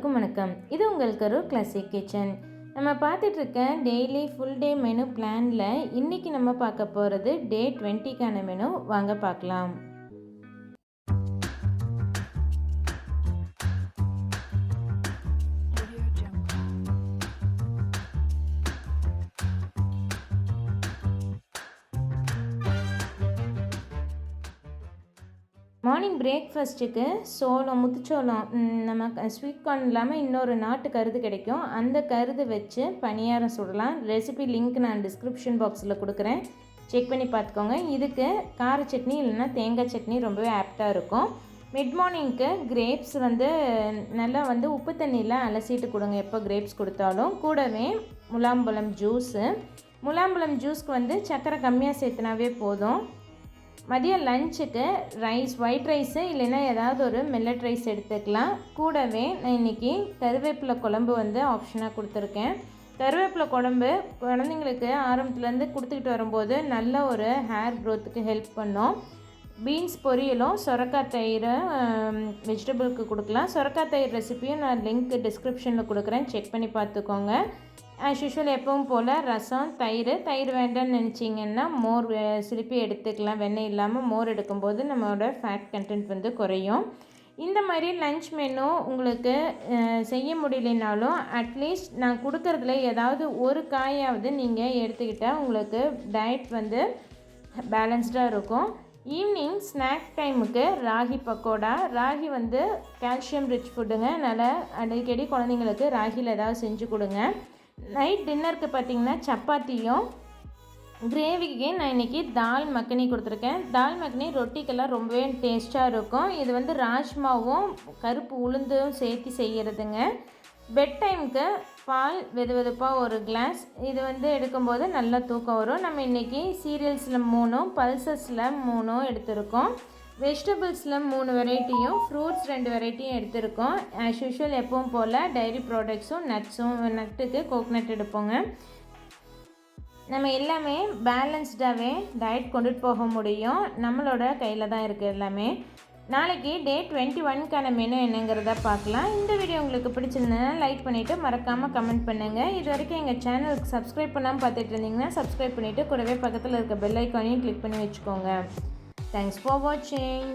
அனைவருக்கும் வணக்கம். இது உங்கள் கரூர் கிளாசிக் கிச்சன். நம்ம பார்த்துட்டு இருக்க டெய்லி ஃபுல் டே மெனு பிளானில் இன்றைக்கி நம்ம பார்க்க போகிறது டே 20க்கான மெனு. வாங்க பார்க்கலாம். மார்னிங் பிரேக்ஃபாஸ்ட்டுக்கு சோளம், முத்துச்சோளம், நம்ம ஸ்வீட் கார்ன் இல்லாமல் இன்னொரு நாட்டு கருது கிடைக்கும். அந்த கருது வச்சு பனியாரம் சுடலாம். ரெசிபி லிங்க் நான் டிஸ்கிரிப்ஷன் பாக்ஸில் கொடுக்குறேன், செக் பண்ணி பார்த்துக்கோங்க. இதுக்கு கார சட்னி இல்லைன்னா தேங்காய் சட்னி ரொம்பவே ஆப்டாக இருக்கும். மிட் மார்னிங்க்கு கிரேப்ஸ் நல்லா உப்பு தண்ணியில் அலசிட்டு கொடுங்க எப்போ கிரேப்ஸ் கொடுத்தாலும். கூடவே முலாம்பழம் ஜூஸ்க்கு சர்க்கரை கம்மியாக சேர்த்துனாவே போதும். மதியம் லஞ்சுக்கு ஒயிட் ரைஸு இல்லைன்னா ஏதாவது ஒரு மில்லட் ரைஸ் எடுத்துக்கலாம். கூடவே நான் இன்றைக்கி கருவேப்பிலை குழம்பு ஆப்ஷனாக கொடுத்துருக்கேன். கருவேப்பிலை குழம்பு குழந்தைங்களுக்கு ஆரம்பத்துலேருந்து கொடுத்துக்கிட்டு வரும்போது நல்ல ஒரு ஹேர் க்ரோத்துக்கு ஹெல்ப் பண்ணும். பீன்ஸ் பொரியலும் சுரக்காய் தயிர் வெஜிடபிளுக்கு கொடுக்கலாம். சுரக்காய் தயிர் ரெசிப்பியும் நான் லிங்க் டிஸ்கிரிப்ஷனில் கொடுக்குறேன், செக் பண்ணி பார்த்துக்கோங்க. ஆஸ் யூஷுவல் எப்பவும் போல் ரசம், தயிர் வேண்டாம்னு நினச்சிங்கன்னா மோர் சிலிப்பி எடுத்துக்கலாம். வெண்ணெய் இல்லாமல் மோர் எடுக்கும்போது நம்மளோட ஃபேட் கண்டென்ட் குறையும். இந்த மாதிரி லன்ச் மெனு உங்களுக்கு செய்ய முடியலனாலும் அட்லீஸ்ட் நான் கொடுக்குறதுல ஏதாவது ஒரு காயாவது நீங்கள் எடுத்துக்கிட்டால் உங்களுக்கு டயட் பேலன்ஸ்டாக இருக்கும். ஈவினிங் ஸ்நாக் டைமுக்கு ராகி பக்கோடா. ராகி கால்சியம் ரிச் ஃபுட்டுங்க. அதனால் அடிக்கடி குழந்தைங்களுக்கு ராகியில் ஏதாவது செஞ்சு கொடுங்க. நைட் டின்னருக்கு பார்த்திங்கன்னா சப்பாத்தியும் கிரேவிக்கு நான் இன்றைக்கி தால் மக்கனி கொடுத்துருக்கேன். தால் மக்கனி ரொட்டிக்கெல்லாம் ரொம்பவே டேஸ்ட்டாக இருக்கும். இது ராஜ்மாவும் கருப்பு உளுந்தும் சேர்த்து செய்கிறதுங்க. பெட் டைமுக்கு பால் வெதுவெதுப்பாக ஒரு கிளாஸ். இது எடுக்கும்போது நல்லா தூக்கம் வரும். நம்ம இன்றைக்கி சீரியல்ஸில் 3, பல்சஸில் 3 எடுத்திருக்கோம். வெஜிடபிள்ஸில் 3 வெரைட்டியும் ஃப்ரூட்ஸ் 2 வெரைட்டியும் எடுத்திருக்கோம். ஆஸ் யூஷுவல் எப்பவும் போல் டைரி ப்ராடக்ட்ஸும் நட்டுக்கு கோக்னட் எடுப்போங்க. நம்ம எல்லாமே பேலன்ஸ்டாகவே டயட் கொண்டுட்டு போக முடியும். நம்மளோட கையில் தான் இருக்குது எல்லாமே. நாளைக்கு டே 21க்கான மெனு என்னங்கிறத பார்க்கலாம். இந்த வீடியோ உங்களுக்கு பிடிச்சிருந்ததுன்னா லைக் பண்ணிவிட்டு மறக்காமல் கமெண்ட் பண்ணுங்கள். இது வரைக்கும் எங்கள் சேனலுக்கு சப்ஸ்கிரைப் பண்ணாமல் பார்த்துட்டு இருந்தீங்கன்னா சப்ஸ்கிரைப் பண்ணிவிட்டு கூடவே பக்கத்தில் இருக்க பெல் ஐக்கானையும் கிளிக் பண்ணி வச்சுக்கோங்க. Thanks for watching.